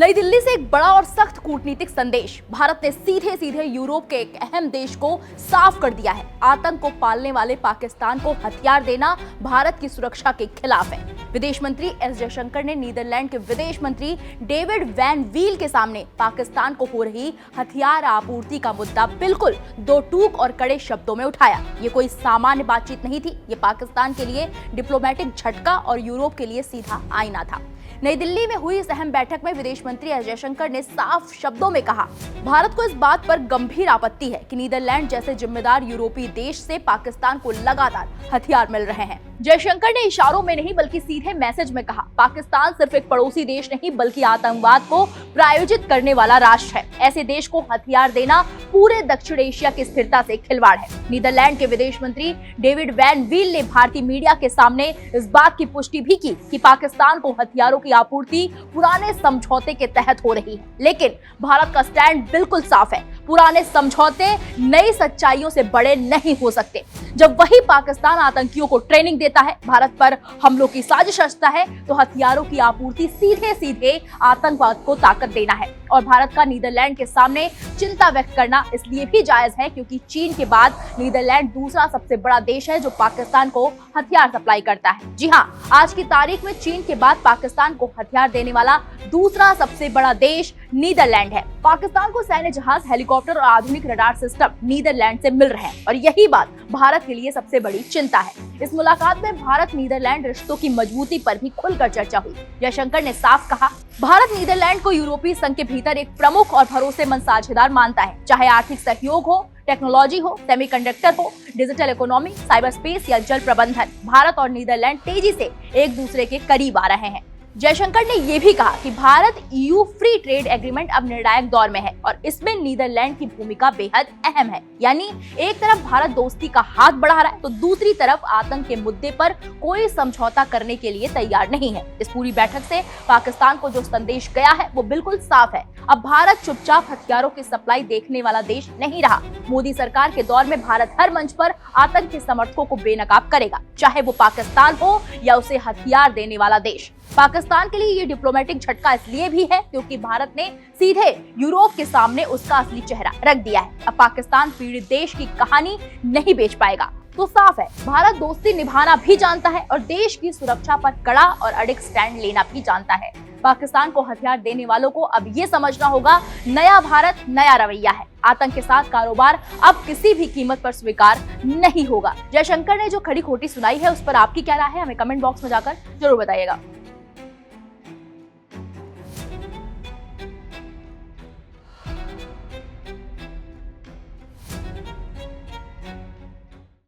नई दिल्ली से एक बड़ा और सख्त कूटनीतिक संदेश। भारत ने सीधे सीधे यूरोप के एक अहम देश को साफ कर दिया है। आतंक को पालने वाले पाकिस्तान को हथियार देना भारत की सुरक्षा के खिलाफ है। विदेश मंत्री एस जयशंकर ने नीदरलैंड के विदेश मंत्री डेविड वैन वील के सामने पाकिस्तान को हो रही हथियार आपूर्ति का मुद्दा बिल्कुल दो टूक और कड़े शब्दों में उठाया। ये कोई सामान्य बातचीत नहीं थी, ये पाकिस्तान के लिए डिप्लोमेटिक झटका और यूरोप के लिए सीधा आईना था। नई दिल्ली में हुई इस अहम बैठक में विदेश मंत्री एस जयशंकर ने साफ शब्दों में कहा, भारत को इस बात पर गंभीर आपत्ति है कि नीदरलैंड जैसे जिम्मेदार यूरोपीय देश से पाकिस्तान को लगातार हथियार मिल रहे हैं। जयशंकर ने इशारों में नहीं बल्कि सीधे मैसेज में कहा, पाकिस्तान सिर्फ एक पड़ोसी देश नहीं बल्कि आतंकवाद को प्रायोजित करने वाला राष्ट्र है। ऐसे देश को हथियार देना पूरे दक्षिण एशिया की स्थिरता से खिलवाड़ है। नीदरलैंड के विदेश मंत्री डेविड वैन वील ने भारतीय मीडिया के सामने इस बात की पुष्टि भी की कि पाकिस्तान को हथियारों की आपूर्ति पुराने समझौते के तहत हो रही है। लेकिन भारत का स्टैंड बिल्कुल साफ है, पुराने समझौते नई सच्चाइयों से बड़े नहीं हो सकते। जब वही पाकिस्तान आतंकियों को ट्रेनिंग देता है, भारत पर हमलों की साजिश रचता है, तो हथियारों की आपूर्ति सीधे सीधे आतंकवाद को ताकत देना है। और भारत का नीदरलैंड के सामने चिंता व्यक्त करना इसलिए भी जायज है क्योंकि चीन के बाद नीदरलैंड दूसरा सबसे बड़ा देश है जो पाकिस्तान को हथियार सप्लाई करता है। जी हाँ, आज की तारीख में चीन के बाद पाकिस्तान को हथियार देने वाला दूसरा सबसे बड़ा देश नीदरलैंड है। पाकिस्तान को सैन्य जहाज, हेलीकॉप्टर और आधुनिक रडार सिस्टम नीदरलैंड से मिल रहे हैं और यही बात भारत के लिए सबसे बड़ी चिंता है। इस मुलाकात में भारत नीदरलैंड रिश्तों की मजबूती पर भी खुलकर चर्चा हुई। जयशंकर ने साफ कहा, भारत नीदरलैंड को यूरोपीय संघ के भीतर एक प्रमुख और भरोसेमंद साझेदार मानता है। चाहे आर्थिक सहयोग हो, टेक्नोलॉजी हो, सेमीकंडक्टर हो, डिजिटल इकोनॉमी, साइबर स्पेस या जल प्रबंधन, भारत और नीदरलैंड तेजी से एक दूसरे के करीब आ रहे हैं। जयशंकर ने यह भी कहा कि Bharat EU free trade agreement अब निर्णायक दौर में है और इसमें नीदरलैंड की भूमिका बेहद अहम है। यानी एक तरफ भारत दोस्ती का हाथ बढ़ा रहा है तो दूसरी तरफ आतंक के मुद्दे पर कोई समझौता करने के लिए तैयार नहीं है। इस पूरी बैठक से पाकिस्तान को जो संदेश गया है वो बिल्कुल साफ है। अब भारत चुपचाप हथियारों की सप्लाई देखने वाला देश नहीं रहा। मोदी सरकार के दौर में भारत हर मंच पर आतंक के समर्थकों को बेनकाब करेगा, चाहे वो पाकिस्तान हो या उसे हथियार देने वाला देश। पाकिस्तान के लिए ये डिप्लोमेटिक झटका इसलिए भी है क्योंकि भारत ने सीधे यूरोप के सामने उसका असली चेहरा रख दिया है। अब पाकिस्तान पीड़ित देश की कहानी नहीं बेच पाएगा। तो साफ है, भारत दोस्ती निभाना भी जानता है और देश की सुरक्षा पर कड़ा और अडिग स्टैंड लेना भी जानता है। पाकिस्तान को हथियार देने वालों को अब ये समझना होगा, नया भारत नया रवैया है। आतंक के साथ कारोबार अब किसी भी कीमत पर स्वीकार नहीं होगा। जयशंकर ने जो खड़ी खोटी सुनाई है उस पर आपकी क्या राय है, हमें कमेंट बॉक्स में जाकर जरूर बताइएगा।